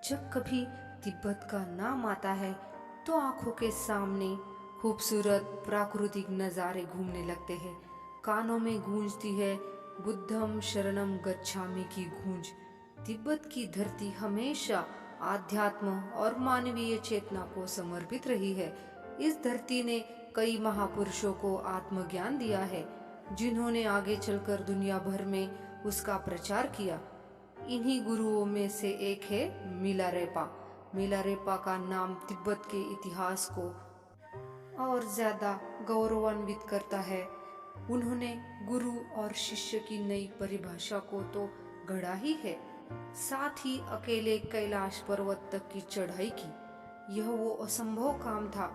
जब कभी तिब्बत का नाम आता है तो आंखों के सामने खूबसूरत प्राकृतिक नज़ारे घूमने लगते हैं। कानों में गूंजती है बुद्धम शरणम गच्छामि की गूंज। तिब्बत की धरती हमेशा आध्यात्म और मानवीय चेतना को समर्पित रही है। इस धरती ने कई महापुरुषों को आत्मज्ञान दिया है, जिन्होंने आगे चलकर दुनिया भर में उसका प्रचार किया। इन्हीं गुरुओं में से एक है मिलारेपा। मिलारेपा का नाम तिब्बत के इतिहास को और ज्यादा गौरवान्वित करता है। उन्होंने गुरु और शिष्य की नई परिभाषा को तो गढ़ा ही है, साथ ही अकेले कैलाश पर्वत तक की चढ़ाई की। यह वो असंभव काम था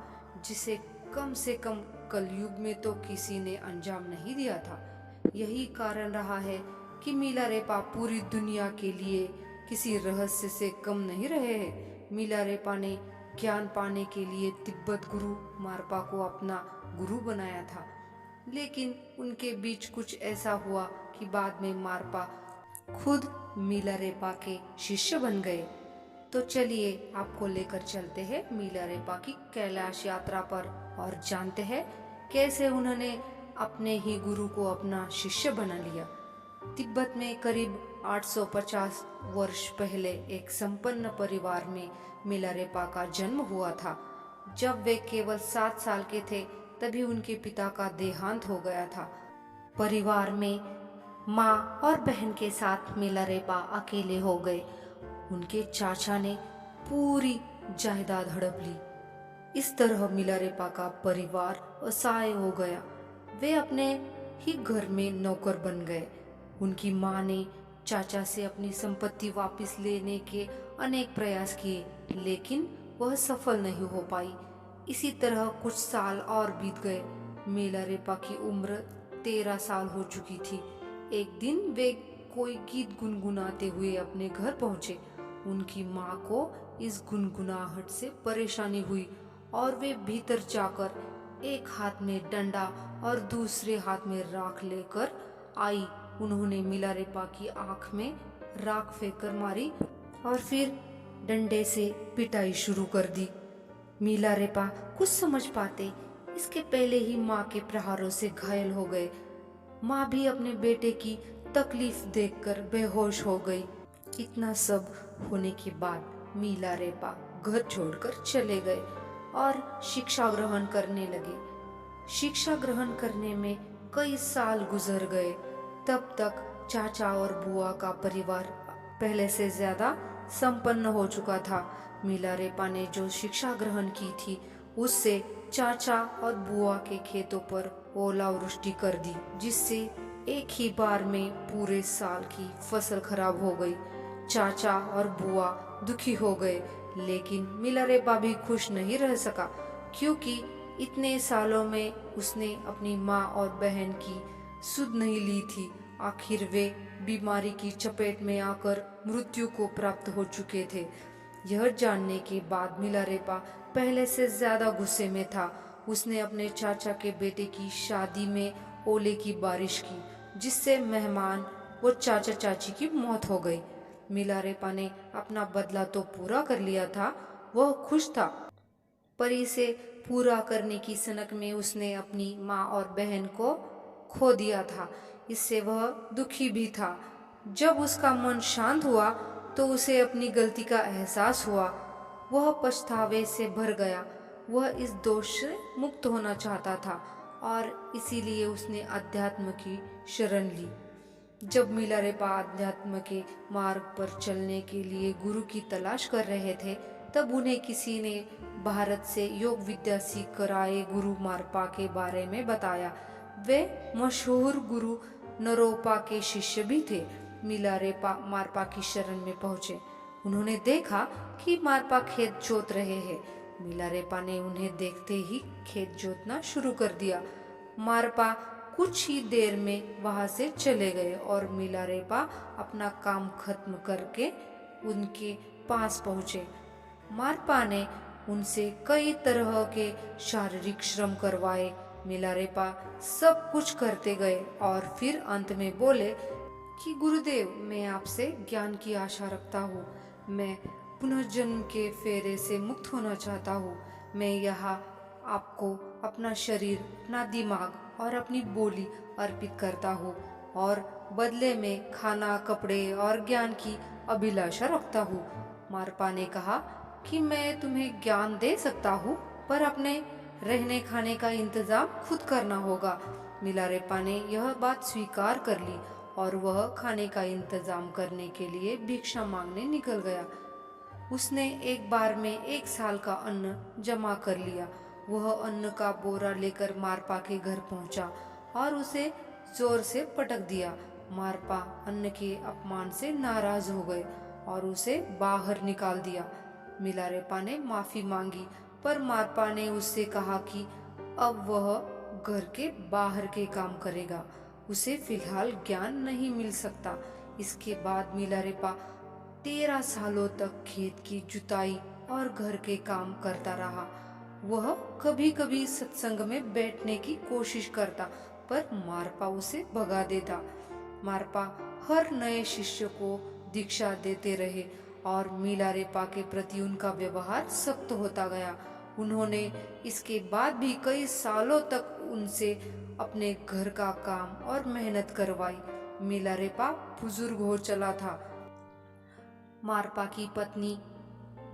जिसे कम से कम कलयुग में तो किसी ने अंजाम नहीं दिया था। यही कारण रहा है कि मिलारेपा पूरी दुनिया के लिए किसी रहस्य से कम नहीं रहे हैं। मिलारेपा ने ज्ञान पाने के लिए तिब्बत गुरु मारपा को अपना गुरु बनाया था, लेकिन उनके बीच कुछ ऐसा हुआ कि बाद में मारपा खुद मिलारेपा के शिष्य बन गए। तो चलिए आपको लेकर चलते हैं मिलारेपा की कैलाश यात्रा पर और जानते हैं कैसे उन्होंने अपने ही गुरु को अपना शिष्य बना लिया। तिब्बत में करीब 850 वर्ष पहले एक संपन्न परिवार में मिलारेपा का जन्म हुआ था। जब वे केवल 7 साल के थे तभी उनके पिता का देहांत हो गया था। परिवार में माँ और बहन के साथ मिलारेपा अकेले हो गए। उनके चाचा ने पूरी जायदाद हड़प ली। इस तरह मिलारेपा का परिवार असहाय हो गया। वे अपने ही घर में नौकर बन गए। उनकी माँ ने चाचा से अपनी संपत्ति वापस लेने के अनेक प्रयास किए, लेकिन वह सफल नहीं हो पाई। इसी तरह कुछ साल और बीत गए। मिलारेपा की उम्र 13 साल हो चुकी थी। एक दिन वे कोई गीत गुनगुनाते हुए अपने घर पहुंचे। उनकी माँ को इस गुनगुनाहट से परेशानी हुई और वे भीतर जाकर एक हाथ में डंडा और दूसरे हाथ में राख लेकर आई। उन्होंने मिलारेपा की आंख में राख फेंककर मारी और फिर डंडे से पिटाई शुरू कर दी। मिलारेपा कुछ समझ पाते इसके पहले ही माँ के प्रहारों से घायल हो गए। माँ भी अपने बेटे की तकलीफ देखकर बेहोश हो गई। इतना सब होने के बाद मिलारेपा घर छोड़कर चले गए और शिक्षा ग्रहण करने लगे। शिक्षा ग्रहण करने में कई साल गुजर गए। तब तक चाचा और बुआ का परिवार पहले से ज्यादा संपन्न हो चुका था। मिलारेपा ने जो शिक्षा ग्रहण की थी उससे चाचा और बुआ के खेतों पर ओलावृष्टि कर दी, जिससे एक ही बार में पूरे साल की फसल खराब हो गई। चाचा और बुआ दुखी हो गए, लेकिन मिलारेपा भी खुश नहीं रह सका, क्योंकि इतने सालों में उसने अपनी माँ और बहन की सुध नहीं ली थी। आखिर वे बीमारी की चपेट में आकर मृत्यु को प्राप्त हो चुके थे। यह जानने के बाद मिलारेपा पहले से ज्यादा गुस्से में था। उसने अपने चाचा के बेटे की शादी में ओले की बारिश की, जिससे मेहमान वो चाचा चाची की मौत हो गई। मिलारेपा ने अपना बदला तो पूरा कर लिया था, वह खुश था, पर इसे पूरा करने की सनक में उसने अपनी माँ और बहन को खो दिया था। इससे वह दुखी भी था। जब उसका मन शांत हुआ तो उसे अपनी गलती का एहसास हुआ। वह पछतावे से भर गया। वह इस दोष से मुक्त होना चाहता था और इसीलिए उसने अध्यात्म की शरण ली। जब मिलारेपा अध्यात्म के मार्ग पर चलने के लिए गुरु की तलाश कर रहे थे, तब उन्हें किसी ने भारत से योग विद्या सीख कर आए गुरु मारपा के बारे में बताया। वे मशहूर गुरु नरोपा के शिष्य भी थे। मिलारेपा मारपा की शरण में पहुंचे। उन्होंने देखा कि मारपा खेत जोत रहे हैं। मिलारेपा ने उन्हें देखते ही खेत जोतना शुरू कर दिया। मारपा कुछ ही देर में वहां से चले गए और मिलारेपा अपना काम खत्म करके उनके पास पहुंचे। मारपा ने उनसे कई तरह के शारीरिक श्रम करवाए। मिलारेपा सब कुछ करते गए और फिर अंत में बोले कि गुरुदेव, मैं आपसे ज्ञान की आशा रखता हूँ। मैं पुनर्जन्म के फेरे से मुक्त होना चाहता हूँ। मैं यहाँ आपको अपना शरीर, अपना दिमाग और अपनी बोली अर्पित करता हूँ और बदले में खाना, कपड़े और ज्ञान की अभिलाषा रखता हूँ। मारपा ने कहा कि मैं तुम्हें ज्ञान दे सकता हूँ, पर अपने रहने खाने का इंतजाम खुद करना होगा। मिलारेपा ने यह बात स्वीकार कर ली और वह खाने का इंतजाम करने के लिए भिक्षा मांगने निकल गया। उसने एक बार में 1 साल का अन्न जमा कर लिया। वह अन्न का बोरा लेकर मारपा के घर पहुंचा और उसे जोर से पटक दिया। मारपा अन्न के अपमान से नाराज हो गए और उसे बाहर निकाल दिया। मिलारेपा ने माफी मांगी, पर मारपा ने उससे कहा कि अब वह घर के बाहर के काम करेगा, उसे फिलहाल ज्ञान नहीं मिल सकता। इसके बाद मिलारेपा 13 सालों तक खेत की जुताई और घर के काम करता रहा। वह कभी कभी सत्संग में बैठने की कोशिश करता, पर मारपा उसे भगा देता। मारपा हर नए शिष्य को दीक्षा देते रहे और मिलारेपा के प्रति उनका व्यवहार सख्त होता गया। उन्होंने इसके बाद भी कई सालों तक उनसे अपने घर का काम और मेहनत करवाई। मिलारेपा बुजुर्ग हो चला था। मारपा की पत्नी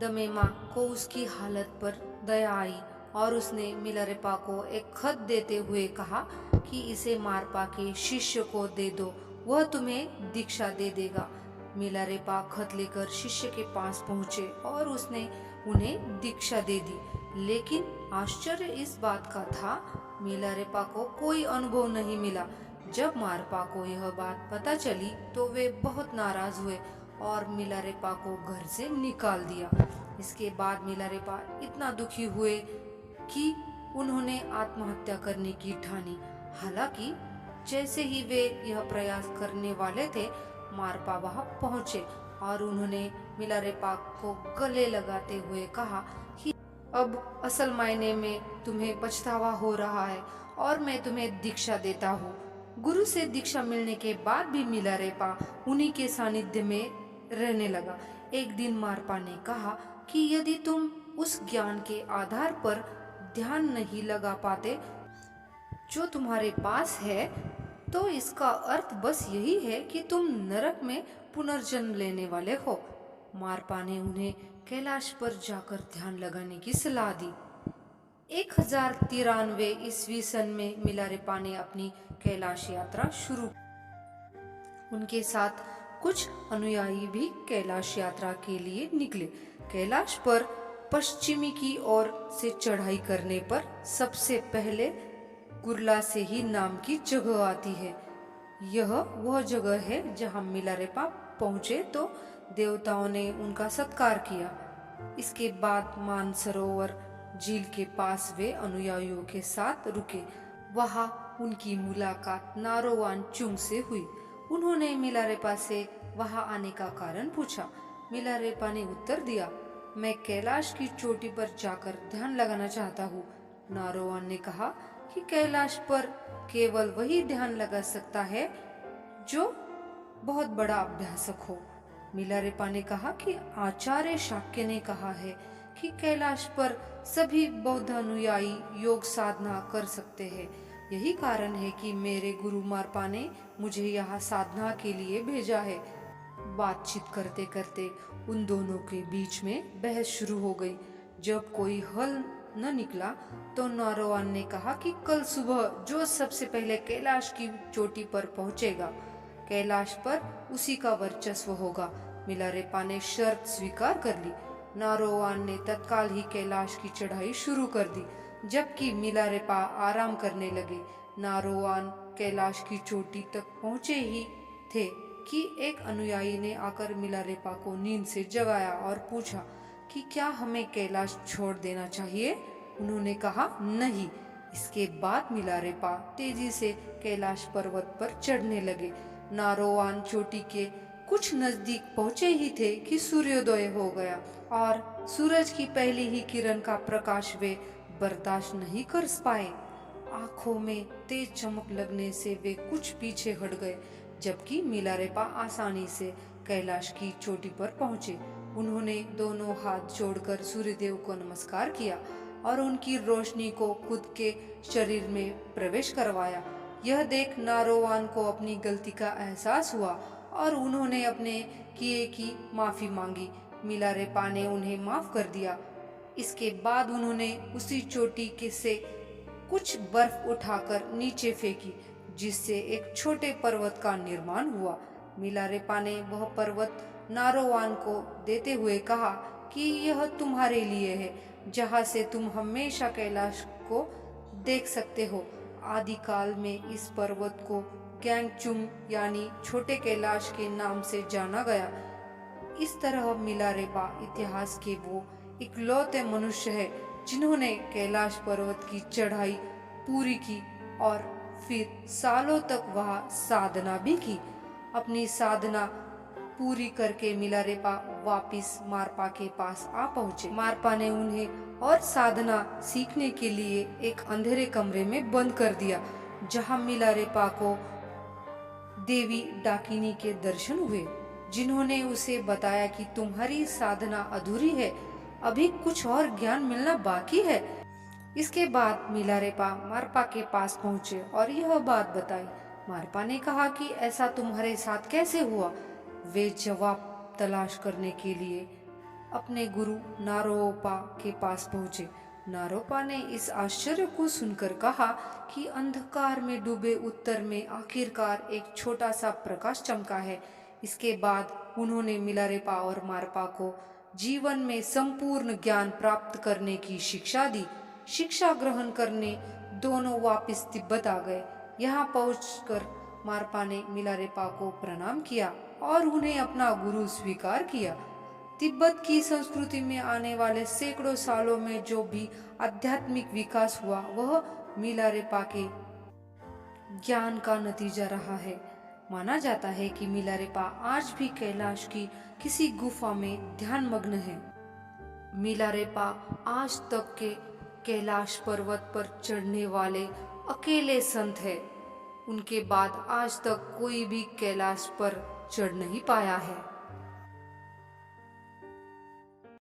दमेमा को उसकी हालत पर दया आई और उसने मिलारेपा को एक खत देते हुए कहा कि इसे मारपा के शिष्य को दे दो, वह तुम्हें दीक्षा दे देगा। मिलारेपा खत लेकर शिष्य के पास पहुंचे और उसने उन्हें दीक्षा दे दी। लेकिन आश्चर्य इस बात का था, मिलारेपा को कोई अनुभव नहीं मिला। जब मारपा को यह बात पता चली तो वे बहुत नाराज हुए और मिलारेपा को घर से निकाल दिया। इसके बाद मिलारेपा इतना दुखी हुए कि उन्होंने आत्महत्या करने की ठानी। हालांकि जैसे ही वे यह प्रयास करने वाले थे, मारपा वहां पहुंचे और उन्होंने मिलारेपा को गले लगाते हुए कहा कि अब असल मायने में तुम्हें पछतावा हो रहा है और मैं तुम्हें दीक्षा देता हूँ। गुरु से दीक्षा मिलने के बाद भी मिलारेपा उन्हीं के सानिध्य में रहने लगा। एक दिन मारपा ने कहा कि यदि तुम उस ज्ञान के आधार पर ध्यान नहीं लगा पाते जो तुम्हारे पास है, तो इसका अर्थ बस यही है कि तुम नरक में पुनर्जन्म लेने वाले हो। मारपा ने उन्हें कैलाश पर जाकर ध्यान लगाने की सलाह दी। 1093 ईस्वी सन में मिलारेपा ने अपनी कैलाश यात्रा शुरू। उनके साथ कुछ अनुयायी भी कैलाश यात्रा के लिए निकले। कैलाश पर पश्चिमी की ओर से चढ़ाई करने पर सबसे पहले कुरला से ही नाम की जगह आती है। यह वह जगह है जहां मिलारेपा पहुंचे तो देवताओं ने उनका सत्कार किया। इसके बाद मानसरोवर झील के पास वे अनुयायियों के साथ रुके। वहां उनकी मुलाकात नारोवान चुंग से हुई। उन्होंने मिलारेपा से वहां आने का कारण पूछा। मिलारेपा ने उत्तर दिया, मैं कैलाश की चोटी पर जाकर ध्यान लगाना चाहता हूँ। नारोवान ने कहा कि कैलाश पर केवल वही ध्यान लगा सकता है जो बहुत बड़ा अभ्यासक हो। मिलारेपा ने कहा कि आचार्य शाक्य ने कहा है कि कैलाश पर सभी बौद्ध अनुयायी योग साधना कर सकते हैं। यही कारण है कि मेरे गुरु मारपा ने मुझे यहाँ साधना के लिए भेजा है। बातचीत करते करते उन दोनों के बीच में बहस शुरू हो गई। जब कोई हल न निकला तो नारोवान ने कहा कि कल सुबह जो सबसे पहले कैलाश की चोटी पर पहुंचेगा, कैलाश पर उसी का वर्चस्व होगा। मिलारेपा ने शर्त स्वीकार कर ली। नारोवान ने तत्काल ही कैलाश की चढ़ाई शुरू कर दी, जबकि मिलारेपा आराम करने लगे। नारोवान कैलाश की चोटी तक पहुंचे ही थे कि एक अनुयायी ने आकर मिलारेपा को नींद से जगाया और पूछा कि क्या हमें कैलाश छोड़ देना चाहिए। उन्होंने कहा नहीं। इसके बाद मिलारेपा तेजी से कैलाश पर्वत पर चढ़ने लगे। नारोवान चोटी के कुछ नजदीक पहुंचे ही थे कि सूर्योदय हो गया और सूरज की पहली ही किरण का प्रकाश वे बर्दाश्त नहीं कर पाए। आंखों में तेज चमक लगने से वे कुछ पीछे हट गए, जबकि मिलारेपा आसानी से कैलाश की चोटी पर पहुंचे। उन्होंने दोनों हाथ जोड़कर सूर्यदेव को नमस्कार किया और उनकी रोशनी को खुद के शरीर में प्रवेश करवाया। यह देख नारोवान को अपनी गलती का एहसास हुआ और उन्होंने अपने किए की माफी मांगी। मिलारेपा ने उन्हें माफ कर दिया। इसके बाद उन्होंने उसी चोटी के से कुछ बर्फ उठाकर नीचे फेंकी, जिससे एक छोटे पर्वत का निर्माण हुआ। मिलारेपा ने वह पर्वत नारोवान को देते हुए कहा कि यह तुम्हारे लिए है, जहाँ से तुम हमेशा कैलाश को देख सकते हो। आदिकाल में इस पर्वत को गैंगचुम यानी छोटे कैलाश के नाम से जाना गया। इस तरह मिलारेपा इतिहास के वो इकलौते मनुष्य है जिन्होंने कैलाश पर्वत की चढ़ाई पूरी की और फिर सालों तक वहाँ साधना भी की। अपनी साधना पूरी करके मिलारेपा वापिस मारपा के पास आ पहुँचे। मारपा ने उन्हें और साधना सीखने के लिए एक अंधेरे कमरे में बंद कर दिया, जहाँ मिलारेपा को देवी डाकिनी के दर्शन हुए, जिन्होंने उसे बताया कि तुम्हारी साधना अधूरी है, अभी कुछ और ज्ञान मिलना बाकी है। इसके बाद मिलारेपा मारपा के पास पहुंचे और यह बात बताई। मारपा ने कहा कि ऐसा तुम्हारे साथ कैसे हुआ। वे जवाब तलाश करने के लिए अपने गुरु नारोपा के पास पहुंचे। नारोपा ने इस आश्चर्य को सुनकर कहा कि अंधकार में डूबे उत्तर में आखिरकार एक छोटा सा प्रकाश चमका है। इसके बाद उन्होंने मिलारेपा और मारपा को जीवन में संपूर्ण ज्ञान प्राप्त करने की शिक्षा दी। शिक्षा ग्रहण करने दोनों वापस तिब्बत आ गए। यहाँ पहुंचकर मारपा ने मिलारेपा को प्रणाम किया और उन्हें अपना गुरु स्वीकार किया। तिब्बत की संस्कृति में आने वाले सैकड़ों सालों में जो भी आध्यात्मिक विकास हुआ वह मिलारेपा के ज्ञान का नतीजा रहा है। माना जाता है कि मिलारेपा आज भी कैलाश की किसी गुफा में ध्यान मग्न है। मिलारेपा आज तक के कैलाश पर्वत पर चढ़ने वाले अकेले संत है। उनके बाद आज तक कोई भी कैलाश पर चढ़ नहीं पाया है।